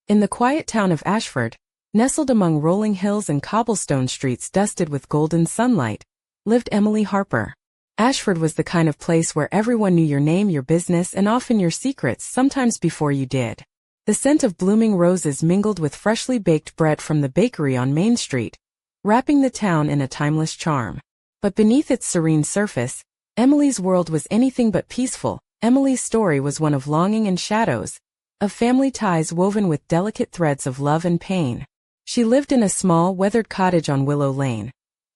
In the quiet town of Ashford, nestled among rolling hills and cobblestone streets dusted with golden sunlight, lived Emily Harper. Ashford was the kind of place where everyone knew your name, your business, and often your secrets, sometimes before you did. The scent of blooming roses mingled with freshly baked bread from the bakery on Main Street, wrapping the town in a timeless charm. But beneath its serene surface, Emily's world was anything but peaceful. Emily's story was one of longing and shadows, of family ties woven with delicate threads of love and pain. She lived in a small, weathered cottage on Willow Lane,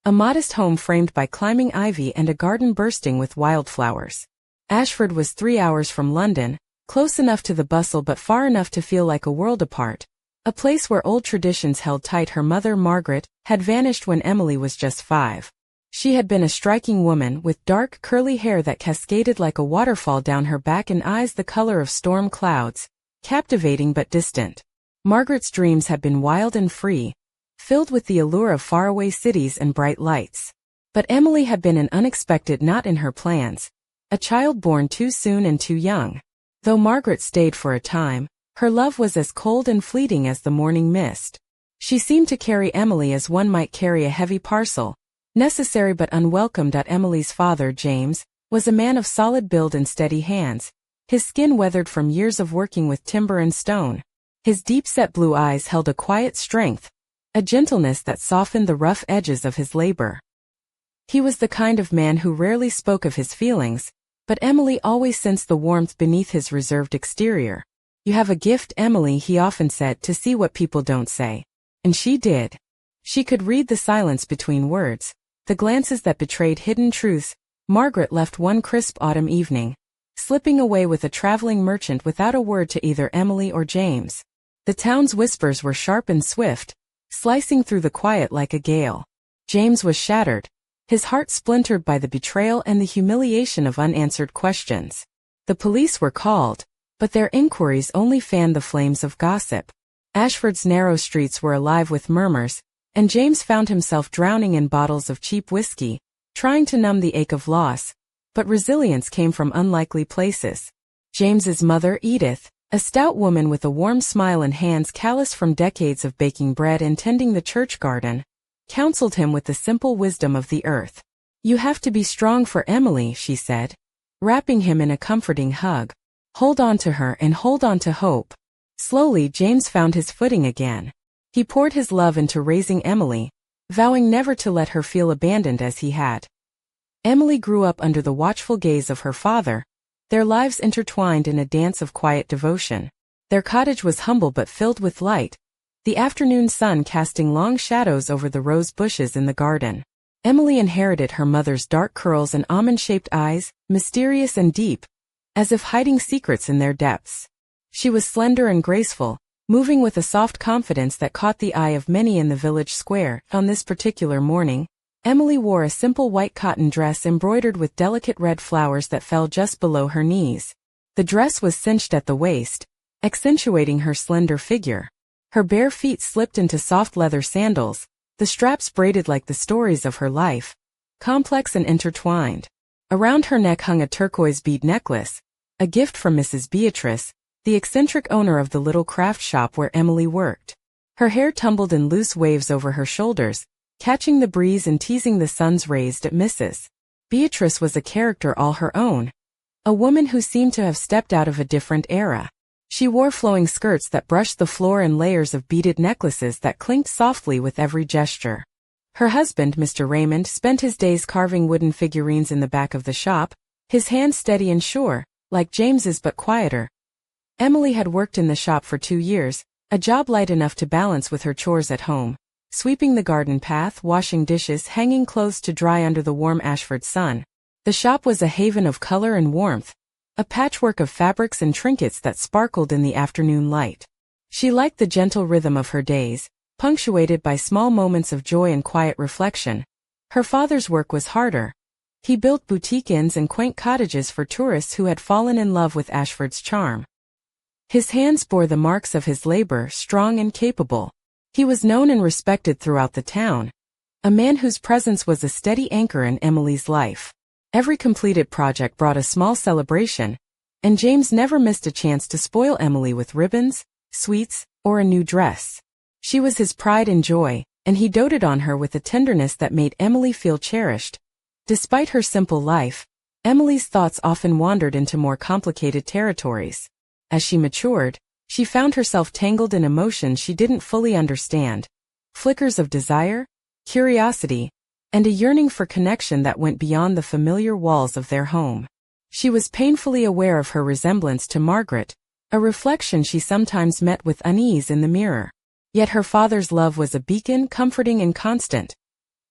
a modest home framed by climbing ivy and a garden bursting with wildflowers. Ashford was 3 hours from London, close enough to the bustle but far enough to feel like a world apart, a place where old traditions held tight. Her mother, Margaret, had vanished when Emily was just 5. She had been a striking woman with dark, curly hair that cascaded like a waterfall down her back and eyes the color of storm clouds, captivating but distant. Margaret's dreams had been wild and free, filled with the allure of faraway cities and bright lights. But Emily had been an unexpected knot in her plans, a child born too soon and too young. Though Margaret stayed for a time, her love was as cold and fleeting as the morning mist. She seemed to carry Emily as one might carry a heavy parcel, necessary but unwelcome. Emily's father, James, was a man of solid build and steady hands, his skin weathered from years of working with timber and stone. His deep-set blue eyes held a quiet strength, a gentleness that softened the rough edges of his labor. He was the kind of man who rarely spoke of his feelings, but Emily always sensed the warmth beneath his reserved exterior. "You have a gift, Emily," he often said, "to see what people don't say." And she did. She could read the silence between words, the glances that betrayed hidden truths. Margaret left one crisp autumn evening, slipping away with a traveling merchant without a word to either Emily or James. The town's whispers were sharp and swift, slicing through the quiet like a gale. James was shattered, his heart splintered by the betrayal and the humiliation of unanswered questions. The police were called, but their inquiries only fanned the flames of gossip. Ashford's narrow streets were alive with murmurs, and James found himself drowning in bottles of cheap whiskey, trying to numb the ache of loss. But resilience came from unlikely places. James's mother, Edith, a stout woman with a warm smile and hands calloused from decades of baking bread and tending the church garden, counseled him with the simple wisdom of the earth. "You have to be strong for Emily," she said, wrapping him in a comforting hug. "Hold on to her and hold on to hope." Slowly, James found his footing again. He poured his love into raising Emily, vowing never to let her feel abandoned as he had. Emily grew up under the watchful gaze of her father, their lives intertwined in a dance of quiet devotion. Their cottage was humble but filled with light, the afternoon sun casting long shadows over the rose bushes in the garden. Emily inherited her mother's dark curls and almond-shaped eyes, mysterious and deep, as if hiding secrets in their depths. She was slender and graceful, moving with a soft confidence that caught the eye of many in the village square. On this particular morning, Emily wore a simple white cotton dress embroidered with delicate red flowers that fell just below her knees. The dress was cinched at the waist, accentuating her slender figure. Her bare feet slipped into soft leather sandals, the straps braided like the stories of her life, complex and intertwined. Around her neck hung a turquoise bead necklace, a gift from Mrs. Beatrice, the eccentric owner of the little craft shop where Emily worked. Her hair tumbled in loose waves over her shoulders, catching the breeze and teasing the sun's rays. Mrs. Beatrice was a character all her own, a woman who seemed to have stepped out of a different era. She wore flowing skirts that brushed the floor and layers of beaded necklaces that clinked softly with every gesture. Her husband, Mr. Raymond, spent his days carving wooden figurines in the back of the shop, his hands steady and sure, like James's but quieter. Emily had worked in the shop for 2 years, a job light enough to balance with her chores at home, sweeping the garden path, washing dishes, hanging clothes to dry under the warm Ashford sun. The shop was a haven of color and warmth, a patchwork of fabrics and trinkets that sparkled in the afternoon light. She liked the gentle rhythm of her days, punctuated by small moments of joy and quiet reflection. Her father's work was harder. He built boutique inns and quaint cottages for tourists who had fallen in love with Ashford's charm. His hands bore the marks of his labor, strong and capable. He was known and respected throughout the town, a man whose presence was a steady anchor in Emily's life. Every completed project brought a small celebration, and James never missed a chance to spoil Emily with ribbons, sweets, or a new dress. She was his pride and joy, and he doted on her with a tenderness that made Emily feel cherished. Despite her simple life, Emily's thoughts often wandered into more complicated territories. As she matured, she found herself tangled in emotions she didn't fully understand. Flickers of desire, curiosity, and a yearning for connection that went beyond the familiar walls of their home. She was painfully aware of her resemblance to Margaret, a reflection she sometimes met with unease in the mirror. Yet her father's love was a beacon, comforting and constant.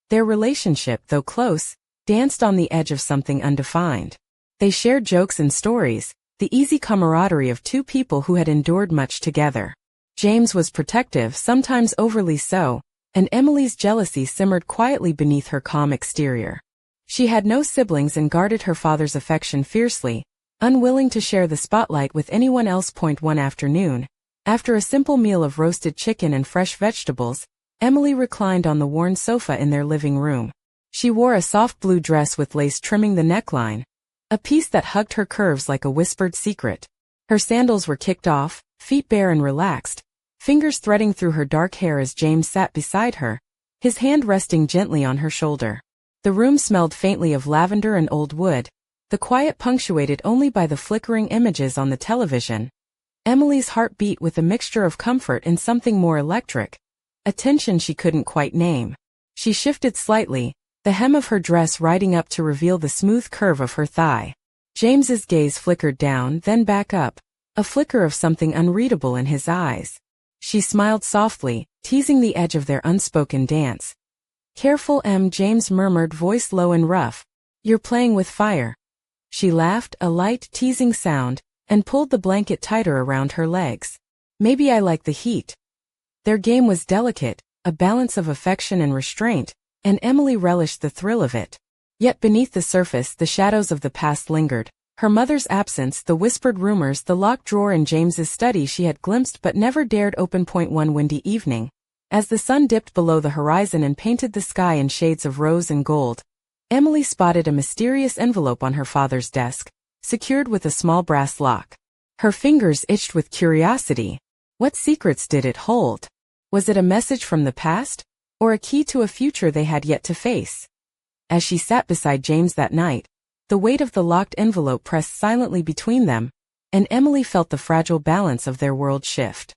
Their relationship, though close, danced on the edge of something undefined. They shared jokes and stories, the easy camaraderie of two people who had endured much together. James was protective, sometimes overly so, and Emily's jealousy simmered quietly beneath her calm exterior. She had no siblings and guarded her father's affection fiercely, unwilling to share the spotlight with anyone else. One afternoon, after a simple meal of roasted chicken and fresh vegetables, Emily reclined on the worn sofa in their living room. She wore a soft blue dress with lace trimming the neckline, a piece that hugged her curves like a whispered secret. Her sandals were kicked off, feet bare and relaxed, fingers threading through her dark hair as James sat beside her, his hand resting gently on her shoulder. The room smelled faintly of lavender and old wood, the quiet punctuated only by the flickering images on the television. Emily's heart beat with a mixture of comfort and something more electric, a tension she couldn't quite name. She shifted slightly, the hem of her dress riding up to reveal the smooth curve of her thigh. James's gaze flickered down, then back up, a flicker of something unreadable in his eyes. She smiled softly, teasing the edge of their unspoken dance. "Careful, James murmured, voice low and rough. "You're playing with fire." She laughed, a light, teasing sound, and pulled the blanket tighter around her legs. "Maybe I like the heat." Their game was delicate, a balance of affection and restraint, and Emily relished the thrill of it. Yet beneath the surface the shadows of the past lingered. Her mother's absence, the whispered rumors, the locked drawer in James's study she had glimpsed but never dared open. One windy evening, as the sun dipped below the horizon and painted the sky in shades of rose and gold, Emily spotted a mysterious envelope on her father's desk, secured with a small brass lock. Her fingers itched with curiosity. What secrets did it hold? Was it a message from the past, or a key to a future they had yet to face? As she sat beside James that night, the weight of the locked envelope pressed silently between them, and Emily felt the fragile balance of their world shift.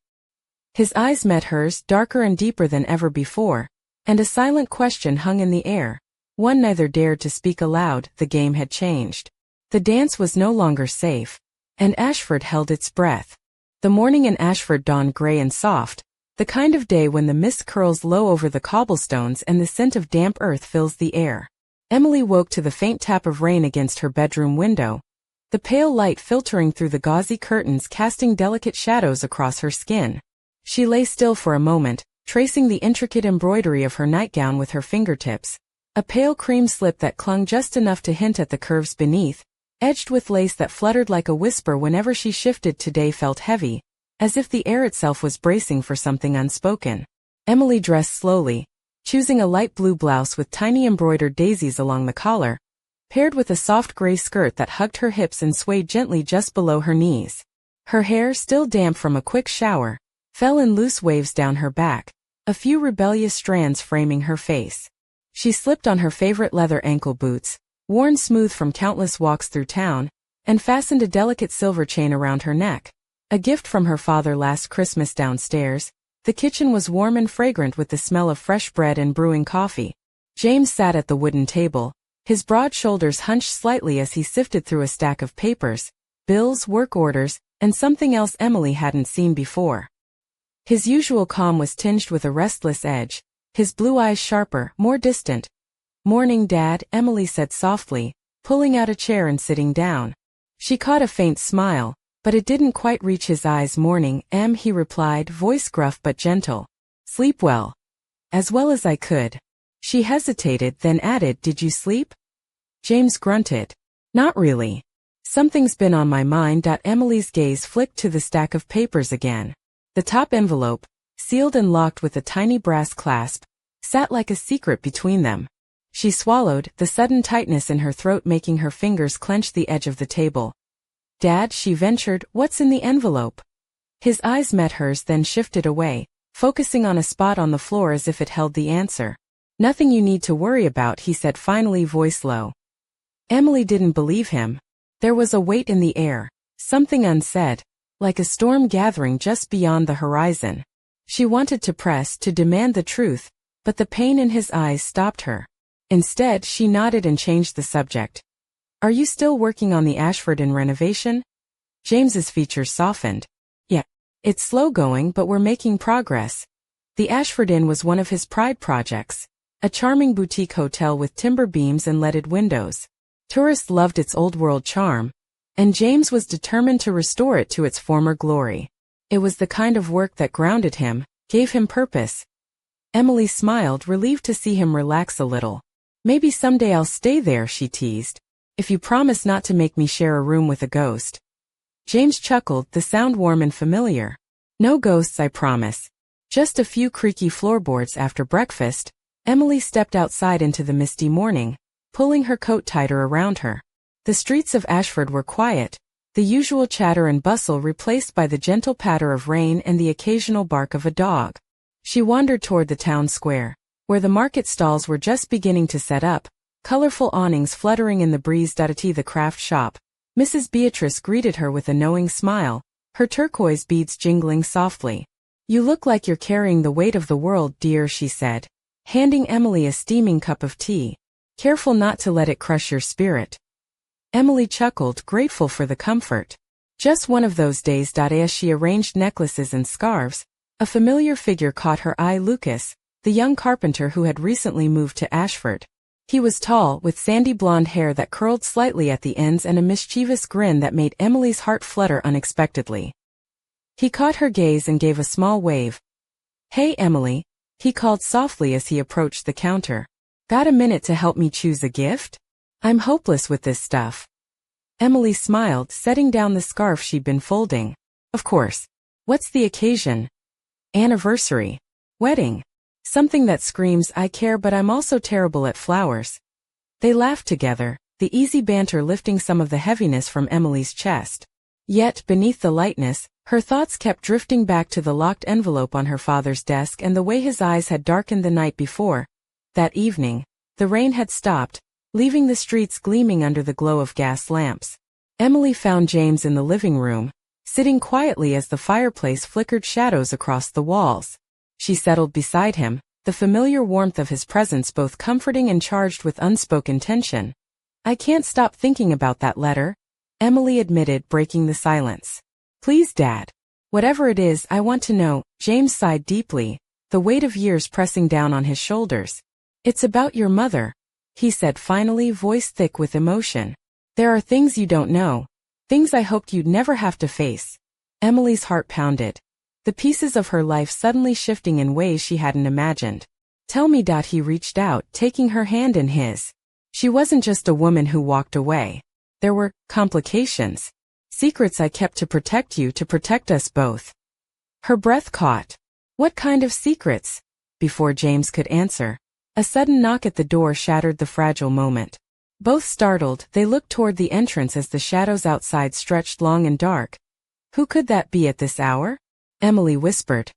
His eyes met hers, darker and deeper than ever before, and a silent question hung in the air. One neither dared to speak aloud. The game had changed. The dance was no longer safe, and Ashford held its breath. The morning in Ashford dawned gray and soft, the kind of day when the mist curls low over the cobblestones and the scent of damp earth fills the air. Emily woke to the faint tap of rain against her bedroom window, the pale light filtering through the gauzy curtains casting delicate shadows across her skin. She lay still for a moment, tracing the intricate embroidery of her nightgown with her fingertips, a pale cream slip that clung just enough to hint at the curves beneath, edged with lace that fluttered like a whisper whenever she shifted. Today felt heavy, as if the air itself was bracing for something unspoken. Emily dressed slowly, choosing a light blue blouse with tiny embroidered daisies along the collar, paired with a soft gray skirt that hugged her hips and swayed gently just below her knees. Her hair, still damp from a quick shower, fell in loose waves down her back, a few rebellious strands framing her face. She slipped on her favorite leather ankle boots, worn smooth from countless walks through town, and fastened a delicate silver chain around her neck, a gift from her father last Christmas. Downstairs, the kitchen was warm and fragrant with the smell of fresh bread and brewing coffee. James sat at the wooden table, his broad shoulders hunched slightly as he sifted through a stack of papers, bills, work orders, and something else Emily hadn't seen before. His usual calm was tinged with a restless edge, his blue eyes sharper, more distant. "Morning, Dad," Emily said softly, pulling out a chair and sitting down. She caught a faint smile, but it didn't quite reach his eyes. "Morning, Em," he replied, voice gruff but gentle. "Sleep well." "As well as I could." She hesitated, then added, "Did you sleep?" James grunted. "Not really. Something's been on my mind." Emily's gaze flicked to the stack of papers again. The top envelope, sealed and locked with a tiny brass clasp, sat like a secret between them. She swallowed, the sudden tightness in her throat making her fingers clench the edge of the table. "Dad," she ventured, "what's in the envelope?" His eyes met hers, then shifted away, focusing on a spot on the floor as if it held the answer. "Nothing you need to worry about," he said finally, voice low. Emily didn't believe him. There was a weight in the air, something unsaid, like a storm gathering just beyond the horizon. She wanted to press, to demand the truth, but the pain in his eyes stopped her. Instead, she nodded and changed the subject. "Are you still working on the Ashford Inn renovation?" James's features softened. "Yeah. It's slow going, but we're making progress." The Ashford Inn was one of his pride projects, a charming boutique hotel with timber beams and leaded windows. Tourists loved its old-world charm, and James was determined to restore it to its former glory. It was the kind of work that grounded him, gave him purpose. Emily smiled, relieved to see him relax a little. "Maybe someday I'll stay there," she teased, "if you promise not to make me share a room with a ghost." James chuckled, the sound warm and familiar. "No ghosts, I promise. Just a few creaky floorboards." After breakfast, Emily stepped outside into the misty morning, pulling her coat tighter around her. The streets of Ashford were quiet, the usual chatter and bustle replaced by the gentle patter of rain and the occasional bark of a dog. She wandered toward the town square, where the market stalls were just beginning to set up, colorful awnings fluttering in the breeze. At the craft shop, Mrs. Beatrice greeted her with a knowing smile, her turquoise beads jingling softly. "You look like you're carrying the weight of the world, dear," she said, handing Emily a steaming cup of tea. "Careful not to let it crush your spirit." Emily chuckled, grateful for the comfort. "Just one of those days." As she arranged necklaces and scarves, a familiar figure caught her eye: Lucas, the young carpenter who had recently moved to Ashford. He was tall, with sandy blonde hair that curled slightly at the ends and a mischievous grin that made Emily's heart flutter unexpectedly. He caught her gaze and gave a small wave. "Hey, Emily," he called softly as he approached the counter. "Got a minute to help me choose a gift? I'm hopeless with this stuff." Emily smiled, setting down the scarf she'd been folding. "Of course. What's the occasion?" "Anniversary. Wedding. Something that screams, I care, but I'm also terrible at flowers." They laughed together, the easy banter lifting some of the heaviness from Emily's chest. Yet, beneath the lightness, her thoughts kept drifting back to the locked envelope on her father's desk and the way his eyes had darkened the night before. That evening, the rain had stopped, leaving the streets gleaming under the glow of gas lamps. Emily found James in the living room, sitting quietly as the fireplace flickered shadows across the walls. She settled beside him, the familiar warmth of his presence both comforting and charged with unspoken tension. "I can't stop thinking about that letter," Emily admitted, breaking the silence. "Please, Dad. Whatever it is, I want to know." James sighed deeply, the weight of years pressing down on his shoulders. "It's about your mother," he said finally, voice thick with emotion. "There are things you don't know. Things I hoped you'd never have to face." Emily's heart pounded, the pieces of her life suddenly shifting in ways she hadn't imagined. "Tell me." He reached out, taking her hand in his. "She wasn't just a woman who walked away. There were complications. Secrets I kept to protect you, to protect us both." Her breath caught. "What kind of secrets?" Before James could answer, a sudden knock at the door shattered the fragile moment. Both startled, they looked toward the entrance as the shadows outside stretched long and dark. "Who could that be at this hour?" Emily whispered.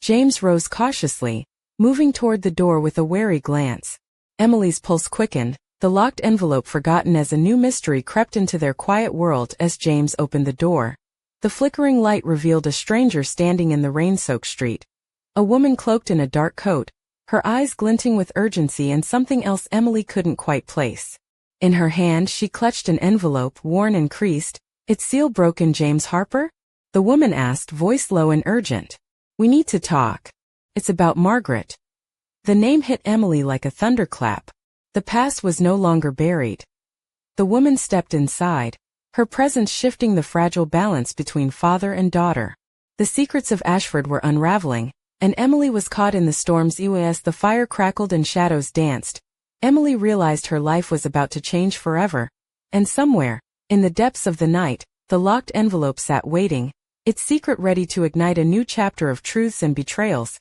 James rose cautiously, moving toward the door with a wary glance. Emily's pulse quickened, the locked envelope forgotten as a new mystery crept into their quiet world. As James opened the door, the flickering light revealed a stranger standing in the rain-soaked street. A woman cloaked in a dark coat, her eyes glinting with urgency and something else Emily couldn't quite place. In her hand she clutched an envelope, worn and creased. "Its seal broken, James Harper?" the woman asked, voice low and urgent. "We need to talk. It's about Margaret." The name hit Emily like a thunderclap. The past was no longer buried. The woman stepped inside, her presence shifting the fragile balance between father and daughter. The secrets of Ashford were unraveling, and Emily was caught in the storm's eye. As the fire crackled and shadows danced, Emily realized her life was about to change forever. And somewhere, in the depths of the night, the locked envelope sat waiting, its secret ready to ignite a new chapter of truths and betrayals.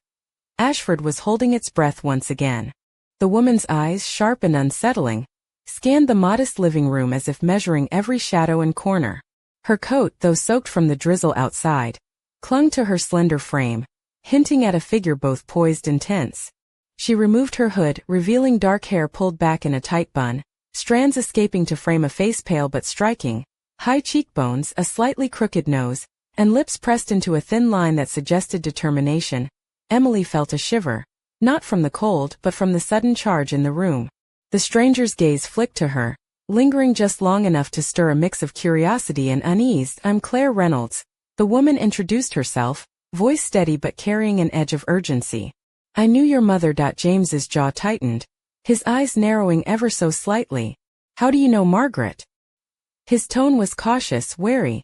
Ashford was holding its breath once again. The woman's eyes, sharp and unsettling, scanned the modest living room as if measuring every shadow and corner. Her coat, though soaked from the drizzle outside, clung to her slender frame, hinting at a figure both poised and tense. She removed her hood, revealing dark hair pulled back in a tight bun, strands escaping to frame a face pale but striking, high cheekbones, a slightly crooked nose, and lips pressed into a thin line that suggested determination. Emily felt a shiver, not from the cold but from the sudden charge in the room. The stranger's gaze flicked to her, lingering just long enough to stir a mix of curiosity and unease. "I'm Claire Reynolds." The woman introduced herself, voice steady but carrying an edge of urgency. "I knew your mother." James's jaw tightened, his eyes narrowing ever so slightly. "How do you know Margaret?" His tone was cautious, wary.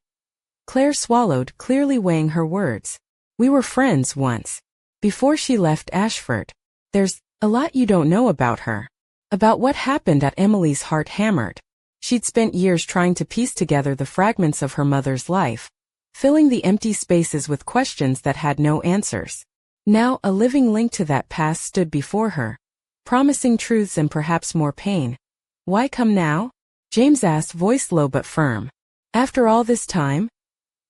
Claire swallowed, clearly weighing her words. "We were friends once. Before she left Ashford. There's a lot you don't know about her." About what happened at Emily's heart hammered. She'd spent years trying to piece together the fragments of her mother's life, filling the empty spaces with questions that had no answers. Now a living link to that past stood before her, promising truths and perhaps more pain. "Why come now?" James asked, voice low but firm. "After all this time?"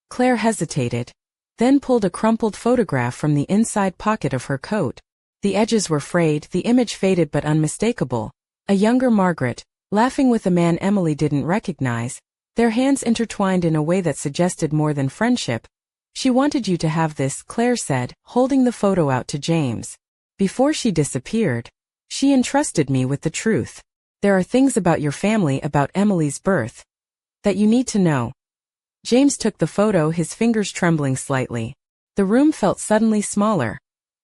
Claire hesitated, then pulled a crumpled photograph from the inside pocket of her coat. The edges were frayed, the image faded but unmistakable. A younger Margaret, laughing with a man Emily didn't recognize, their hands intertwined in a way that suggested more than friendship. "She wanted you to have this," Claire said, holding the photo out to James. "Before she disappeared, she entrusted me with the truth. There are things about your family, about Emily's birth, that you need to know." James took the photo, his fingers trembling slightly. The room felt suddenly smaller,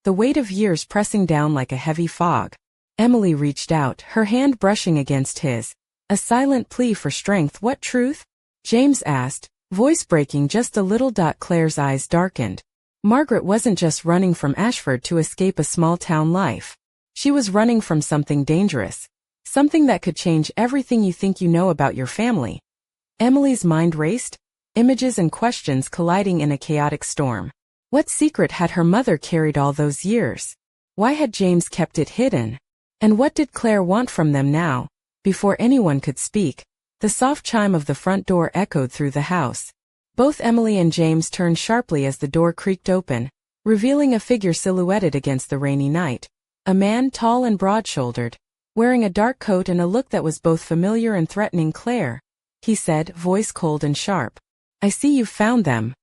the weight of years pressing down like a heavy fog. Emily reached out, her hand brushing against his, a silent plea for strength. "What truth?" James asked, voice breaking just a little. Claire's eyes darkened. Margaret wasn't just running from Ashford to escape a small-town life. She was running from something dangerous, something that could change everything you think you know about your family. Emily's mind raced, images and questions colliding in a chaotic storm. What secret had her mother carried all those years? Why had James kept it hidden? And what did Claire want from them now? Before anyone could speak, the soft chime of the front door echoed through the house. Both Emily and James turned sharply as the door creaked open, revealing a figure silhouetted against the rainy night. A man, tall and broad-shouldered, wearing a dark coat and a look that was both familiar and threatening. "Claire," he said, voice cold and sharp. "I see you've found them."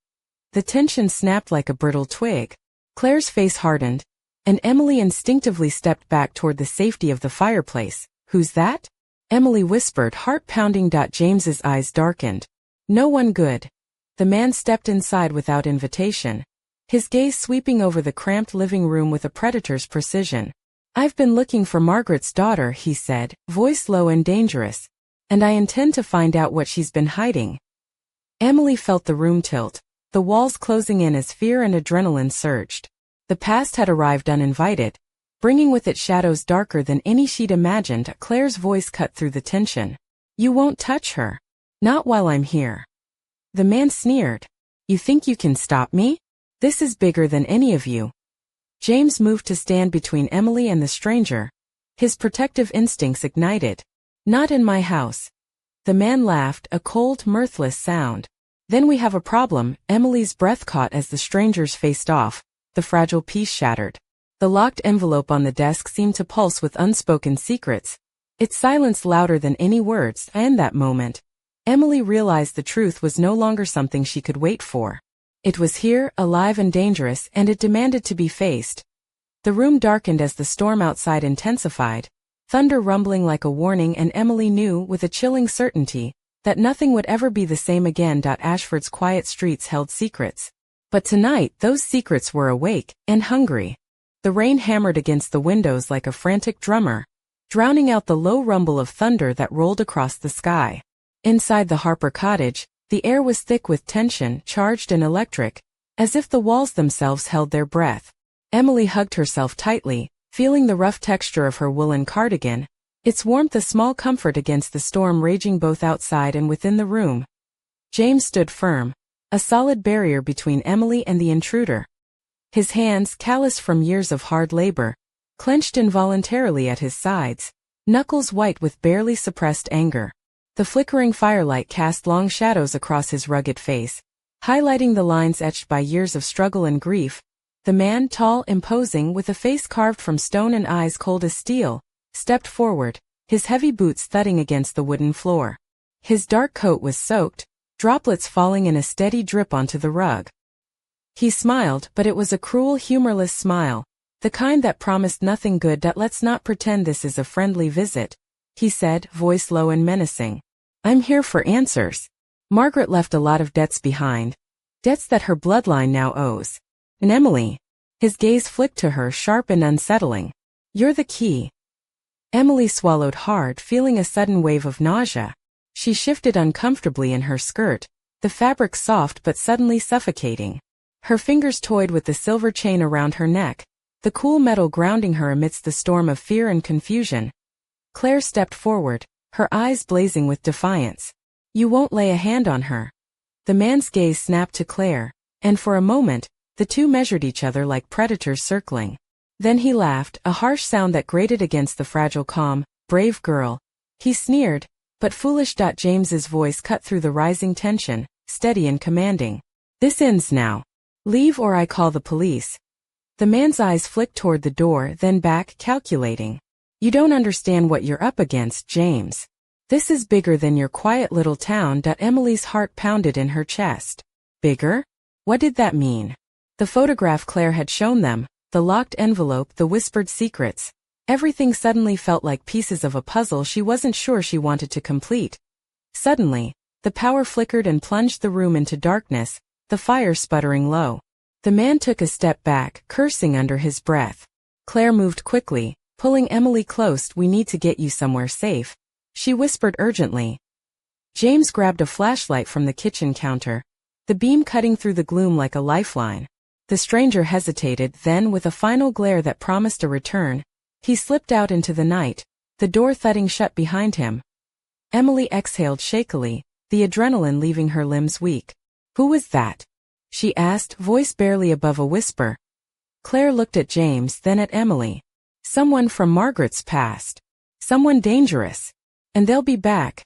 The tension snapped like a brittle twig. Claire's face hardened, and Emily instinctively stepped back toward the safety of the fireplace. "Who's that?" Emily whispered, heart pounding. James's eyes darkened. "No one good." The man stepped inside without invitation, his gaze sweeping over the cramped living room with a predator's precision. "I've been looking for Margaret's daughter," he said, voice low and dangerous, "and I intend to find out what she's been hiding." Emily felt the room tilt, the walls closing in as fear and adrenaline surged. The past had arrived uninvited, bringing with it shadows darker than any she'd imagined. Claire's voice cut through the tension. "You won't touch her. Not while I'm here." The man sneered. "You think you can stop me? This is bigger than any of you." James moved to stand between Emily and the stranger, his protective instincts ignited. "Not in my house." The man laughed, a cold, mirthless sound. "Then we have a problem." Emily's breath caught as the strangers faced off, the fragile piece shattered. The locked envelope on the desk seemed to pulse with unspoken secrets, its silence louder than any words. In that moment, Emily realized the truth was no longer something she could wait for. It was here, alive and dangerous, and it demanded to be faced. The room darkened as the storm outside intensified, thunder rumbling like a warning, and Emily knew, with a chilling certainty, that nothing would ever be the same again. Ashford's quiet streets held secrets. But tonight those secrets were awake, and hungry. The rain hammered against the windows like a frantic drummer, drowning out the low rumble of thunder that rolled across the sky. Inside the Harper cottage, the air was thick with tension, charged and electric, as if the walls themselves held their breath. Emily hugged herself tightly, feeling the rough texture of her woolen cardigan, its warmth a small comfort against the storm raging both outside and within the room. James stood firm, a solid barrier between Emily and the intruder. His hands, calloused from years of hard labor, clenched involuntarily at his sides, knuckles white with barely suppressed anger. The flickering firelight cast long shadows across his rugged face, highlighting the lines etched by years of struggle and grief. The man, tall, imposing, with a face carved from stone and eyes cold as steel, stepped forward, his heavy boots thudding against the wooden floor. His dark coat was soaked, droplets falling in a steady drip onto the rug. He smiled, but it was a cruel, humorless smile, the kind that promised nothing good. "Let's not pretend this is a friendly visit," he said, voice low and menacing. "I'm here for answers. Margaret left a lot of debts behind. Debts that her bloodline now owes. And Emily." His gaze flicked to her, sharp and unsettling. "You're the key." Emily swallowed hard, feeling a sudden wave of nausea. She shifted uncomfortably in her skirt, the fabric soft but suddenly suffocating. Her fingers toyed with the silver chain around her neck, the cool metal grounding her amidst the storm of fear and confusion. Claire stepped forward, her eyes blazing with defiance. "You won't lay a hand on her." The man's gaze snapped to Claire, and for a moment, the two measured each other like predators circling. Then he laughed, a harsh sound that grated against the fragile calm. "Brave girl," he sneered, but foolish. James's voice cut through the rising tension, steady and commanding. "This ends now. Leave or I call the police." The man's eyes flicked toward the door, then back, calculating. "You don't understand what you're up against, James. This is bigger than your quiet little town." Emily's heart pounded in her chest. Bigger? What did that mean? The photograph Claire had shown them, the locked envelope, the whispered secrets. Everything suddenly felt like pieces of a puzzle she wasn't sure she wanted to complete. Suddenly, the power flickered and plunged the room into darkness, the fire sputtering low. The man took a step back, cursing under his breath. Claire moved quickly, pulling Emily close. "We need to get you somewhere safe," she whispered urgently. James grabbed a flashlight from the kitchen counter, the beam cutting through the gloom like a lifeline. The stranger hesitated, then with a final glare that promised a return, he slipped out into the night, the door thudding shut behind him. Emily exhaled shakily, the adrenaline leaving her limbs weak. "Who was that?" she asked, voice barely above a whisper. Claire looked at James, then at Emily. "Someone from Margaret's past. Someone dangerous. And they'll be back."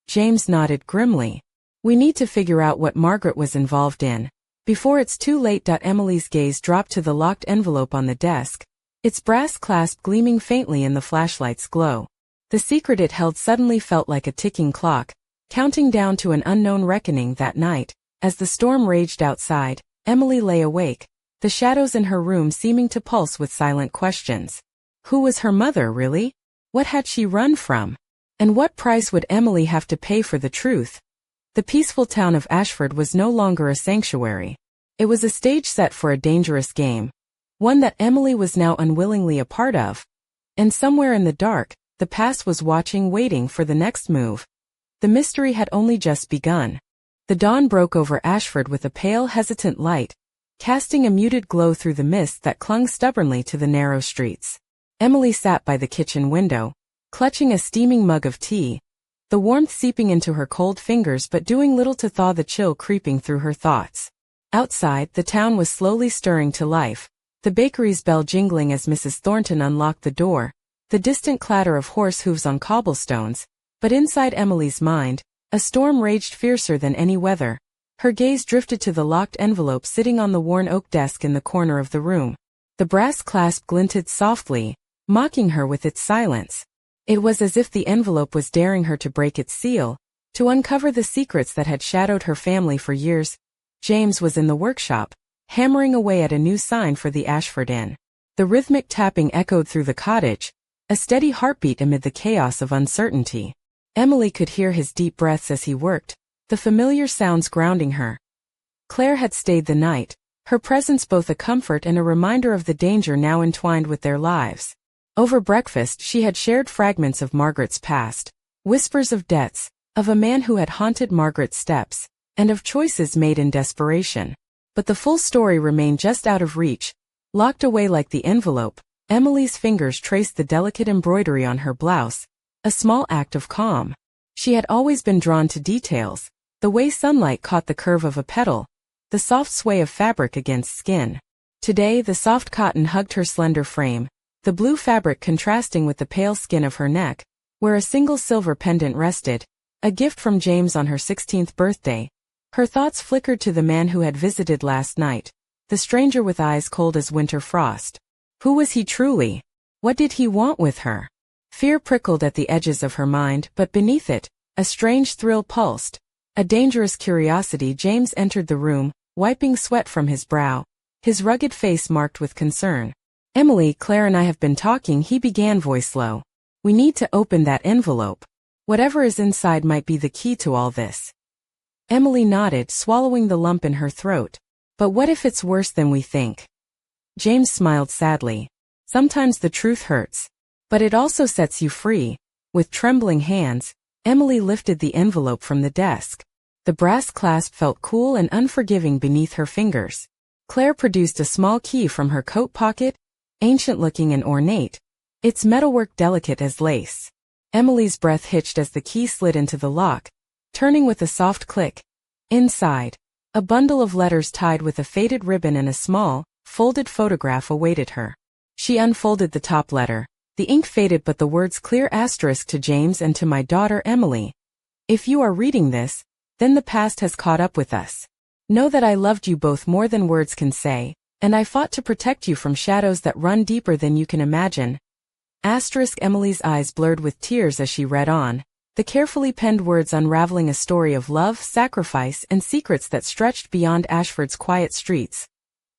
James nodded grimly. "We need to figure out what Margaret was involved in before it's too late." Emily's gaze dropped to the locked envelope on the desk, its brass clasp gleaming faintly in the flashlight's glow. The secret it held suddenly felt like a ticking clock, counting down to an unknown reckoning. That night, as the storm raged outside, Emily lay awake, the shadows in her room seeming to pulse with silent questions. Who was her mother, really? What had she run from? And what price would Emily have to pay for the truth? The peaceful town of Ashford was no longer a sanctuary. It was a stage set for a dangerous game, one that Emily was now unwillingly a part of. And somewhere in the dark, the past was watching, waiting for the next move. The mystery had only just begun. The dawn broke over Ashford with a pale, hesitant light, casting a muted glow through the mist that clung stubbornly to the narrow streets. Emily sat by the kitchen window, clutching a steaming mug of tea, the warmth seeping into her cold fingers but doing little to thaw the chill creeping through her thoughts. Outside, the town was slowly stirring to life, the bakery's bell jingling as Mrs. Thornton unlocked the door, the distant clatter of horse hooves on cobblestones. But inside Emily's mind, a storm raged fiercer than any weather. Her gaze drifted to the locked envelope sitting on the worn oak desk in the corner of the room. The brass clasp glinted softly, mocking her with its silence. It was as if the envelope was daring her to break its seal, to uncover the secrets that had shadowed her family for years. James was in the workshop, hammering away at a new sign for the Ashford Inn. The rhythmic tapping echoed through the cottage, a steady heartbeat amid the chaos of uncertainty. Emily could hear his deep breaths as he worked, the familiar sounds grounding her. Claire had stayed the night, her presence both a comfort and a reminder of the danger now entwined with their lives. Over breakfast she had shared fragments of Margaret's past, whispers of debts, of a man who had haunted Margaret's steps, and of choices made in desperation. But the full story remained just out of reach. Locked away like the envelope, Emily's fingers traced the delicate embroidery on her blouse, a small act of calm. She had always been drawn to details, the way sunlight caught the curve of a petal, the soft sway of fabric against skin. Today the soft cotton hugged her slender frame, the blue fabric contrasting with the pale skin of her neck, where a single silver pendant rested, a gift from James on her 16th birthday. Her thoughts flickered to the man who had visited last night, the stranger with eyes cold as winter frost. Who was he truly? What did he want with her? Fear prickled at the edges of her mind, but beneath it, a strange thrill pulsed. A dangerous curiosity. James entered the room, wiping sweat from his brow, his rugged face marked with concern. Emily, Claire and I have been talking, he began, voice low. We need to open that envelope. Whatever is inside might be the key to all this. Emily nodded, swallowing the lump in her throat. But what if it's worse than we think? James smiled sadly. Sometimes the truth hurts. But it also sets you free. With trembling hands, Emily lifted the envelope from the desk. The brass clasp felt cool and unforgiving beneath her fingers. Claire produced a small key from her coat pocket, ancient-looking and ornate, its metalwork delicate as lace. Emily's breath hitched as the key slid into the lock, turning with a soft click. Inside, a bundle of letters tied with a faded ribbon and a small, folded photograph awaited her. She unfolded the top letter. The ink faded, but the words clear. Asterisk, to James and to my daughter Emily. If you are reading this, then the past has caught up with us. Know that I loved you both more than words can say, and I fought to protect you from shadows that run deeper than you can imagine. Asterisk. Emily's eyes blurred with tears as she read on, the carefully penned words unraveling a story of love, sacrifice, and secrets that stretched beyond Ashford's quiet streets.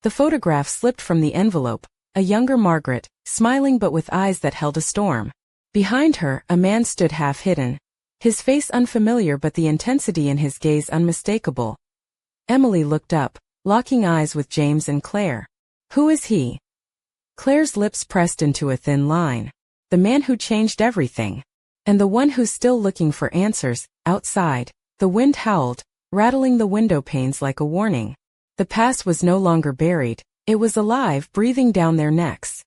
The photograph slipped from the envelope, a younger Margaret, smiling but with eyes that held a storm. Behind her, a man stood half hidden, his face unfamiliar but the intensity in his gaze unmistakable. Emily looked up, locking eyes with James and Claire. Who is he? Claire's lips pressed into a thin line. The man who changed everything. And the one who's still looking for answers. Outside, the wind howled, rattling the window panes like a warning. The past was no longer buried, it was alive, breathing down their necks.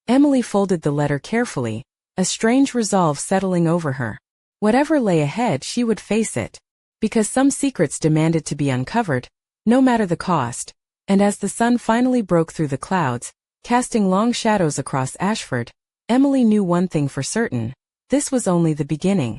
Emily folded the letter carefully, a strange resolve settling over her. Whatever lay ahead, she would face it. Because some secrets demanded to be uncovered, no matter the cost. And as the sun finally broke through the clouds, casting long shadows across Ashford, Emily knew one thing for certain. This was only the beginning.